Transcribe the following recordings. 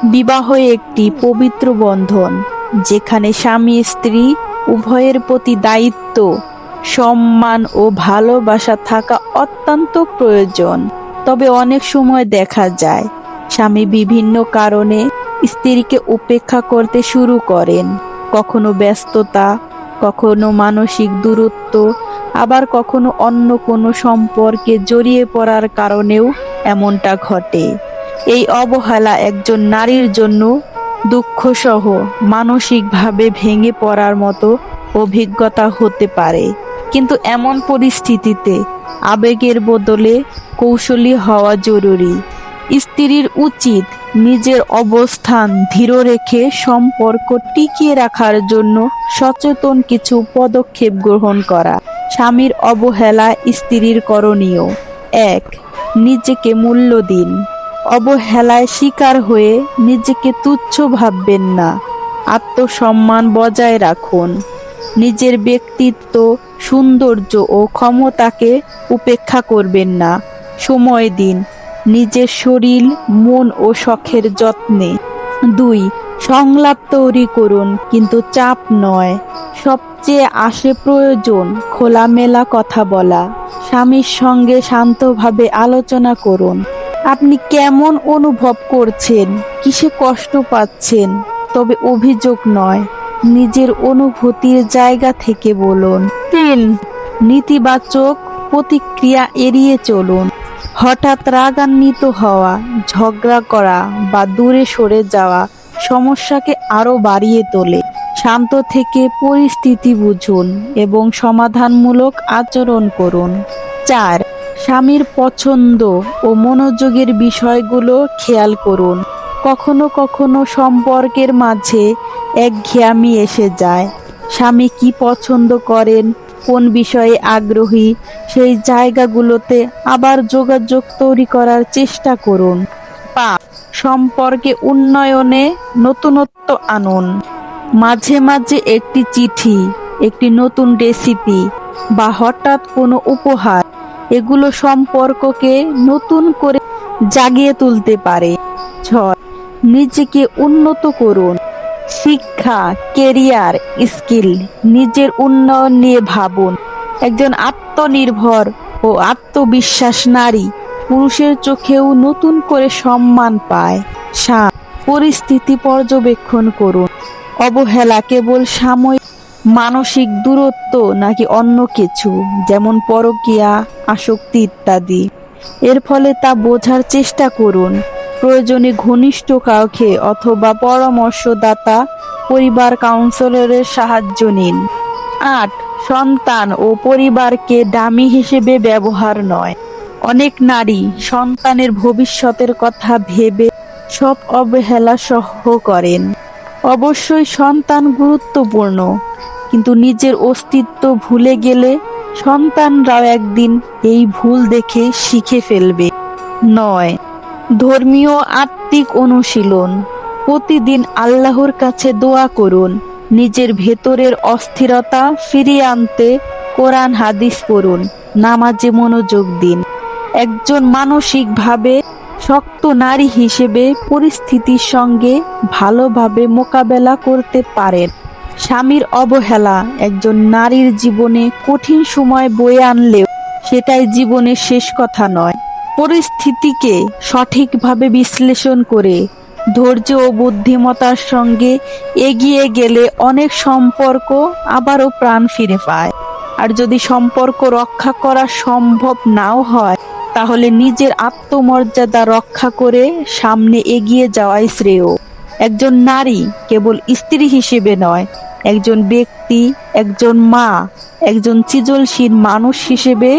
বিবাহ একটি পবিত্র বন্ধন, যেখানে স্বামী স্ত্রী উভয়ের প্রতি দায়িত্ব, সম্মান ও ভালোবাসা থাকা অত্যন্ত প্রয়োজন। তবে অনেক সময় দেখা যায় স্বামী বিভিন্ন কারণে স্ত্রীকে উপেক্ষা করতে শুরু করেন। কখনো ব্যস্ততা, কখনো মানসিক দূরত্ব, আবার কখনো অন্য কোনো সম্পর্কে জড়িয়ে পড়ার কারণেও এমনটা ঘটে। এই অবহেলা একজন নারীর জন্য দুঃখসহ মানসিকভাবে ভেঙে পড়ার মতো অভিজ্ঞতা হতে পারে। কিন্তু এমন পরিস্থিতিতে আবেগের বদলে কৌশলী হওয়া জরুরি। স্ত্রীর উচিত নিজের অবস্থান দৃঢ় রেখে সম্পর্ক টিকিয়ে রাখার জন্য সচেতন কিছু পদক্ষেপ গ্রহণ করা। স্বামীর অবহেলা স্ত্রীর করণীয়: ১. নিজেকে মূল্য দিন। অবহেলায় শিকার হয়ে নিজেকে তুচ্ছ ভাববেন না। আত্মসম্মান বজায় রাখুন। নিজের ব্যক্তিত্ব, সৌন্দর্য ও ক্ষমতাকে উপেক্ষা করবেন না। সময় দিন নিজের শরীর, মন ও শখের যত্নে। ২. সংলাপ তৈরি করুন, কিন্তু চাপ নয়। সবচেয়ে আসে প্রয়োজন খোলামেলা কথা বলা। স্বামীর সঙ্গে শান্তভাবে আলোচনা করুন। আপনি কেমন অনুভব করছেন, কিসে কষ্ট পাচ্ছেন, তবে অভিযোগ নয়, নিজের অনুভূতির জায়গা থেকে বলুন। ৩. নেতিবাচক প্রতিক্রিয়া এড়িয়ে চলুন। হঠাৎ রাগান্বিত হওয়া, ঝগড়া করা বা দূরে সরে যাওয়া সমস্যাকে আরো বাড়িয়ে তোলে। শান্ত থেকে পরিস্থিতি বুঝুন এবং সমাধানমূলক আচরণ করুন। ৪. স্বামীর পছন্দ ও মনোযোগের বিষয়গুলো খেয়াল করুন। কখনো কখনো সম্পর্কের মাঝে একঘেয়েমি এসে যায়। স্বামী কি পছন্দ করেন, কোন বিষয়ে আগ্রহী, সেই জায়গাগুলোতে আবার যোগাযোগ তৈরি করার চেষ্টা করুন। ৫. সম্পর্কে উন্নয়নে নতুনত্ব আনুন। মাঝে মাঝে একটি চিঠি, একটি নতুন রেসিপি বা হঠাৎ কোনো উপহার, এগুলো সম্পর্ককে নতুন করে জাগিয়ে তুলতে পারে। ৬. নিজেকে উন্নত করুন। শিক্ষা, কেরিয়ার, স্কিল, নিজের উন্নয়ন নিয়ে ভাবুন। একজন আত্মনির্ভর ও আত্মবিশ্বাস নারী পুরুষের চোখেও নতুন করে সম্মান পায়। ৭. পরিস্থিতি পর্যবেক্ষণ করুন। অবহেলা কেবল সাময়িক মানসিক দূরত্ব নাকি অন্য কিছু, যেমন পরকীয়া, আসক্তি ইত্যাদি। এর ফলে তা বোঝার চেষ্টা করুন। প্রয়োজনে ঘনিষ্ঠ কাউকে অথবা পরামর্শদাতা, পরিবার কাউন্সিলরের সাহায্য নিন। ৮. সন্তান ও পরিবারকে ডামি হিসেবে ব্যবহার নয়। অনেক নারী সন্তানের ভবিষ্যতের কথা ভেবে সব অবহেলা সহ্য করেন। অবশ্যই সন্তান গুরুত্বপূর্ণ, কিন্তু নিজের অস্তিত্ব ভুলে গেলে সন্তানরাও একদিন এই ভুল দেখে শিখে ফেলবে। ৯. ধর্মীয় আত্মিক অনুশীলন। প্রতিদিন আল্লাহর কাছে দোয়া করুন। নিজের ভেতরের অস্থিরতা ফিরিয়ে আনতে কোরআন হাদিস পড়ুন। নামাজে মনোযোগ দিন। একজন মানসিকভাবে শক্ত নারী হিসেবে পরিস্থিতির সঙ্গে ভালোভাবে মোকাবেলা করতে পারেন। স্বামীর অবহেলা একজন নারীর জীবনে কঠিন সময় বয়ে আনলেও সেটাই জীবনের শেষ কথা নয়। পরিস্থিতিকে সঠিকভাবে বিশ্লেষণ করে ধৈর্য ও বুদ্ধিমত্তার সঙ্গে এগিয়ে গেলে অনেক সম্পর্ক আবারও প্রাণ ফিরে পায়। আর যদি সম্পর্ক রক্ষা করা সম্ভব নাও হয়, তাহলে নিজের আত্মমর্যাদা রক্ষা করে সামনে এগিয়ে যাওয়াই শ্রেয়। একজন নারী কেবল স্ত্রী হিসেবে নয়, একজন ব্যক্তি, একজন মা, একজন সৃজনশীল মানুষ হিসেবে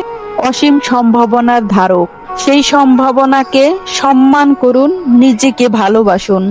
অসীম সম্ভাবনার ধারক। সেই সম্ভাবনাকে সম্মান করুন, নিজেকে ভালোবাসুন।